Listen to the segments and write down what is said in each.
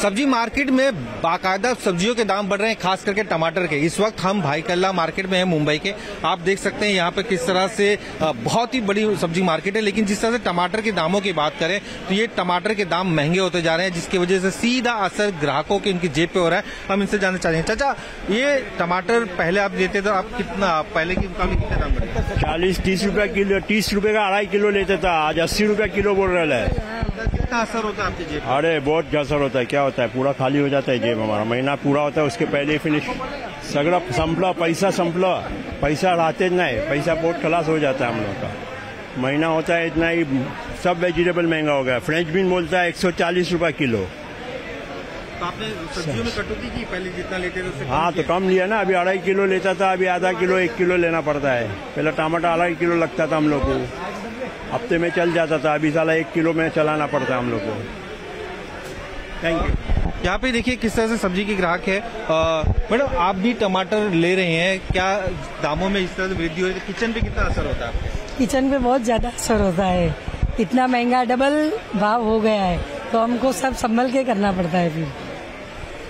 सब्जी मार्केट में बाकायदा सब्जियों के दाम बढ़ रहे हैं, खास करके टमाटर के। इस वक्त हम भाई कल्ला मार्केट में हैं मुंबई के। आप देख सकते हैं यहाँ पे किस तरह से बहुत ही बड़ी सब्जी मार्केट है, लेकिन जिस तरह से टमाटर के दामों की बात करें तो ये टमाटर के दाम महंगे होते जा रहे हैं, जिसकी वजह से सीधा असर ग्राहकों के उनकी जेब पे हो रहा है। हम इनसे जानना चाहते हैं, चाचा ये टमाटर पहले आप देते थे, आप कितना पहले के मुकाबले कितने दाम बढ़े? 40-30 रुपया किलो, 30 रुपए का 2.5 किलो लेते था, आज 80 रुपया किलो बोल रहा है। कितना असर होता है आपकी जेब? अरे बहुत असर होता है। क्या होता है, पूरा खाली हो जाता है जेब हमारा। महीना पूरा होता है, उसके पहले फिनिश सगड़ा संपला, पैसा रहते नहीं, पैसा बहुत खलास हो जाता है हम लोग का। महीना होता है इतना ही, सब वेजिटेबल महंगा हो गया। फ्रेंच बीन बोलता है 140 रुपया किलो। तो आपने सब्जियों में कटौती की, पहले जितना लेते थे उससे? हाँ तो कम लिया ना, अभी 2.5 किलो लेता था, अभी आधा किलो 1 किलो लेना पड़ता है। पहले टमाटर 2.5 किलो लगता था हम लोग को, हफ्ते में चल जाता था, अभी साला 1 किलो में चलाना पड़ता है हम लोग को। Thank you. यहाँ पे देखिए किस तरह से सब्जी के ग्राहक है। मैडम आप भी टमाटर ले रहे हैं, क्या दामों में इस तरह से वृद्धि हो रही है? किचन पे कितना असर होता है? किचन पे बहुत ज्यादा असर होता है, इतना महंगा डबल भाव हो गया है, तो हमको सब संभल के करना पड़ता है। फिर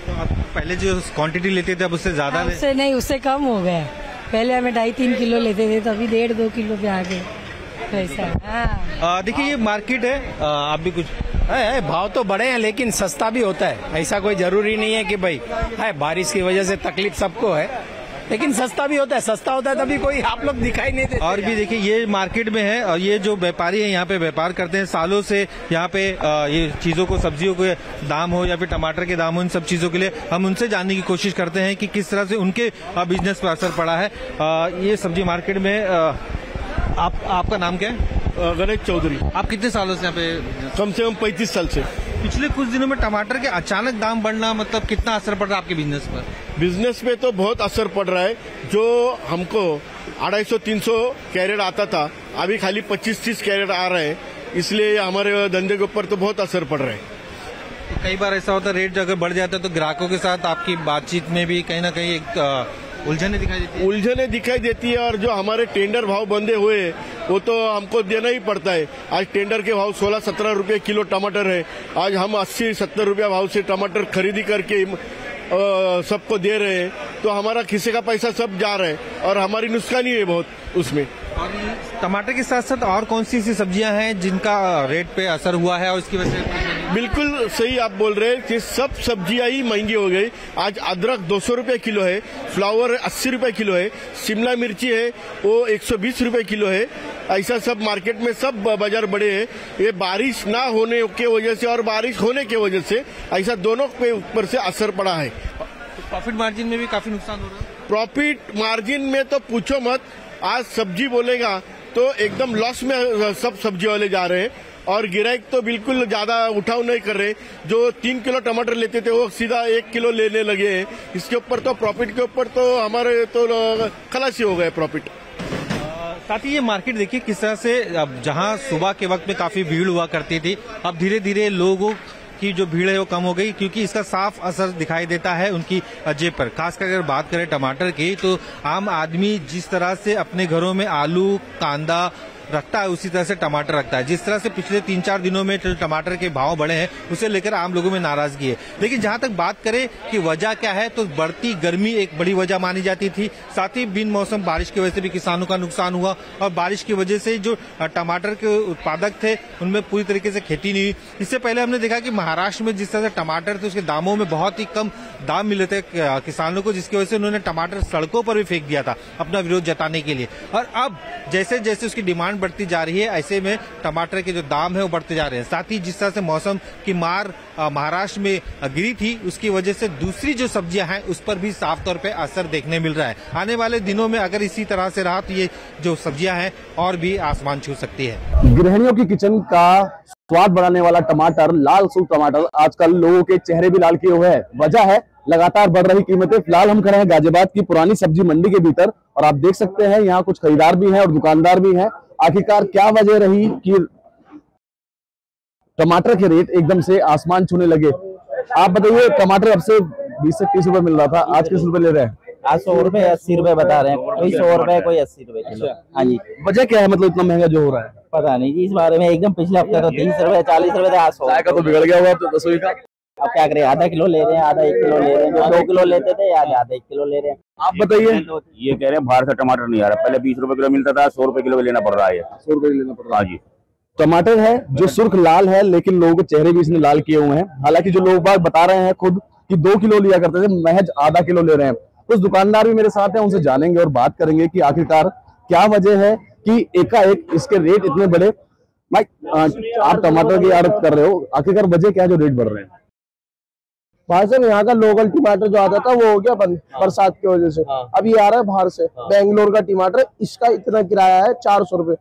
तो आप पहले जो क्वांटिटी लेते थे अब उससे ज्यादा? उससे नहीं, उससे कम हो गया। पहले हमें 2.5-3 किलो लेते थे, तो अभी 1.5-2 किलो पे आ गए। ऐसा देखिए ये मार्केट है, आप भी कुछ भाव तो बढ़े हैं लेकिन सस्ता भी होता है। ऐसा कोई जरूरी नहीं है कि भाई बारिश की वजह से तकलीफ सबको है, लेकिन सस्ता भी होता है। सस्ता होता है तभी कोई आप लोग दिखाई नहीं देते। और भी देखिए ये मार्केट में है, और ये जो व्यापारी है यहाँ पे व्यापार करते हैं सालों से यहाँ पे ये चीजों को, सब्जियों के दाम हो या फिर टमाटर के दाम हो, इन सब चीजों के लिए हम उनसे जानने की कोशिश करते हैं कि किस तरह से उनके बिजनेस पर असर पड़ा है। ये सब्जी मार्केट में आपका नाम क्या है? गणेश चौधरी। आप कितने सालों से यहाँ पे? कम से कम 35 साल से। पिछले कुछ दिनों में टमाटर के अचानक दाम बढ़ना, मतलब कितना असर पड़ रहा है आपके बिजनेस पर? बिजनेस में तो बहुत असर पड़ रहा है। जो हमको 250-300 कैरेट आता था, अभी खाली 25-30 कैरेट आ रहे हैं, इसलिए हमारे धंधे के ऊपर तो बहुत असर पड़ रहा है। तो कई बार ऐसा होता है रेट अगर बढ़ जाता है तो ग्राहकों के साथ आपकी बातचीत में भी कहीं ना कहीं एक उलझने दिखाई देती है। और जो हमारे टेंडर भाव बंधे हुए वो तो हमको देना ही पड़ता है। आज टेंडर के भाव 16-17 रुपये किलो टमाटर है, आज हम 80-70 रुपया भाव से टमाटर खरीदी करके सबको दे रहे हैं, तो हमारा खिस्से का पैसा सब जा रहा है और हमारी नुकसानी है बहुत उसमें। और टमाटर के साथ साथ और कौन सी ऐसी सब्जियां हैं जिनका रेट पे असर हुआ है और इसकी वजह से? बिल्कुल सही आप बोल रहे हैं कि सब सब्जियां ही महंगी हो गई। आज अदरक 200 रुपये किलो है, फ्लावर 80 रुपये किलो है, शिमला मिर्ची है वो 120 रुपये किलो है। ऐसा सब मार्केट में सब बाजार बढ़े हैं। ये बारिश ना होने की वजह से और बारिश होने की वजह से ऐसा दोनों के ऊपर से असर पड़ा है। तो प्रॉफिट मार्जिन में भी काफी नुकसान हो रहा है? प्रॉफिट मार्जिन में तो पूछो मत। आज सब्जी बोलेगा तो एकदम लॉस में सब सब्जी वाले जा रहे हैं, और गिराइक तो बिल्कुल ज्यादा उठाव नहीं कर रहे। जो 3 किलो टमाटर लेते थे वो सीधा 1 किलो लेने लगे हैं। इसके ऊपर तो प्रॉफिट के ऊपर तो हमारे तो खलासी हो गए प्रॉफिट। साथ ही ये मार्केट देखिए किस तरह से, अब जहां सुबह के वक्त में काफी भीड़ हुआ करती थी, अब धीरे धीरे लोगों की जो भीड़ है वो कम हो गई, क्योंकि इसका साफ असर दिखाई देता है उनकी जेब पर। खासकर अगर बात करें टमाटर की, तो आम आदमी जिस तरह से अपने घरों में आलू कांदा रखता है उसी तरह से टमाटर रखता है। जिस तरह से पिछले 3-4 दिनों में टमाटर के भाव बढ़े हैं उसे लेकर आम लोगों में नाराजगी है। लेकिन जहां तक बात करें कि वजह क्या है, तो बढ़ती गर्मी एक बड़ी वजह मानी जाती थी। साथ ही बिन मौसम बारिश की वजह से भी किसानों का नुकसान हुआ, और बारिश की वजह से जो टमाटर के उत्पादक थे उनमें पूरी तरीके से खेती नहीं हुई। इससे पहले हमने देखा कि महाराष्ट्र में जिस तरह से टमाटर थे उसके दामों में बहुत ही कम दाम मिले थे किसानों को, जिसकी वजह से उन्होंने टमाटर सड़कों पर भी फेंक दिया था अपना विरोध जताने के लिए। और अब जैसे जैसे उसकी डिमांड बढ़ती जा रही है, ऐसे में टमाटर के जो दाम है वो बढ़ते जा रहे हैं। साथ ही जिस तरह से मौसम की मार महाराष्ट्र में गिरी थी, उसकी वजह से दूसरी जो सब्जियां हैं उस पर भी साफ तौर पे असर देखने मिल रहा है। आने वाले दिनों में अगर इसी तरह से रहा तो ये जो सब्जियां हैं और भी आसमान छू सकती है। गृहिणियों की किचन का स्वाद बढ़ाने वाला टमाटर, लाल सूप टमाटर आजकल लोगों के चेहरे भी लाल किए हुए है। वजह है लगातार बढ़ रही कीमतें। फिलहाल हम खड़े हैं गाजियाबाद की पुरानी सब्जी मंडी के भीतर, और आप देख सकते हैं यहाँ कुछ खरीदार भी हैं और दुकानदार भी हैं। आखिरकार क्या वजह रही कि टमाटर के रेट एकदम से आसमान छूने लगे? आप बताइए, टमाटर अब से 20 से 30 रुपए मिल रहा था, आज किस रुपए ले रहे हैं? आज 100 रुपए 80 रुपए बता रहे हैं, कोई 100 रुपए कोई 80 रुपए किलो। हाँ जी, वजह क्या है, मतलब इतना महंगा जो हो रहा है? पता नहीं जी, इस बारे में एकदम पिछले हफ्ते तो 30 रुपए 40 रुपए था, आज 100। चाय का तो बिगड़ गया हुआ तो रसोई का। अब क्या करें, आधा किलो ले रहे हैं, आधा 1 किलो ले रहे हैं, जो 2 किलो लेते थे आज आधा 1 किलो ले रहे हैं। आप बताइए। ये कह रहे हैं बाहर से टमाटर नहीं आ रहा, पहले 20 रुपए किलो मिलता था, 100 रुपए किलो लेना पड़ रहा है। 100 रुपए लेना पड़ रहा है। हाँ जी। टमाटर है जो सुर्ख लाल है, लेकिन लोगों के चेहरे भी इसने लाल किए हुए हैं। हालांकि जो लोग बाग बता रहे हैं खुद कि 2 किलो लिया करते थे, महज आधा किलो ले रहे हैं। कुछ दुकानदार भी मेरे साथ हैं, उनसे जानेंगे और बात करेंगे कि आखिरकार क्या वजह है कि एकाएक इसके रेट इतने बड़े। भाई आप टमाटर की आड़त कर रहे हो, आखिरकार वजह क्या है जो रेट बढ़ रहे हैं? भाई साहब यहाँ का लोकल टमाटर जो आता था वो हो गया बंद बरसात की वजह से। अब ये आ रहा है बाहर से, बेंगलोर का टमाटर, इसका इतना किराया है 400 रुपए।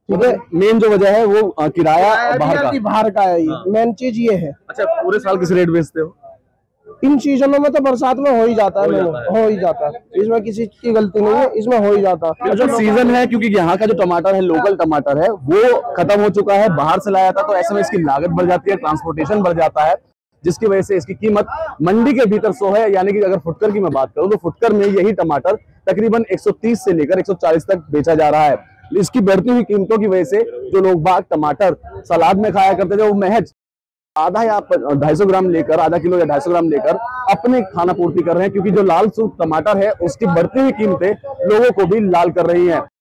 ठीक है, मेन जो वजह है वो किराया बाहर का है, ये मेन चीज ये है। अच्छा, पूरे साल किस रेट बेचते हो? इन सीजनों में तो बरसात में हो ही जाता है, हो ही जाता है, इसमें किसी की गलती नहीं है, इसमें हो ही जाता है। जो सीजन है, क्योंकि यहाँ का जो टमाटर है लोकल टमाटर है वो खत्म हो चुका है, बाहर से लाया था, तो ऐसे में इसकी लागत बढ़ जाती है, ट्रांसपोर्टेशन बढ़ जाता है, जिसकी वजह से इसकी कीमत मंडी के भीतर 100 है। यानी कि अगर फुटकर की मैं बात करूं तो फुटकर में यही टमाटर तकरीबन 130 से लेकर 140 तक बेचा जा रहा है। इसकी बढ़ती हुई कीमतों की वजह से जो लोग बाग टमाटर सलाद में खाया करते थे वो महज आधा या 250 ग्राम लेकर, आधा किलो या 250 ग्राम लेकर अपने खाना पूर्ति कर रहे हैं, क्योंकि जो लाल सूख टमाटर है उसकी बढ़ती हुई कीमतें लोगों को भी लाल कर रही हैं।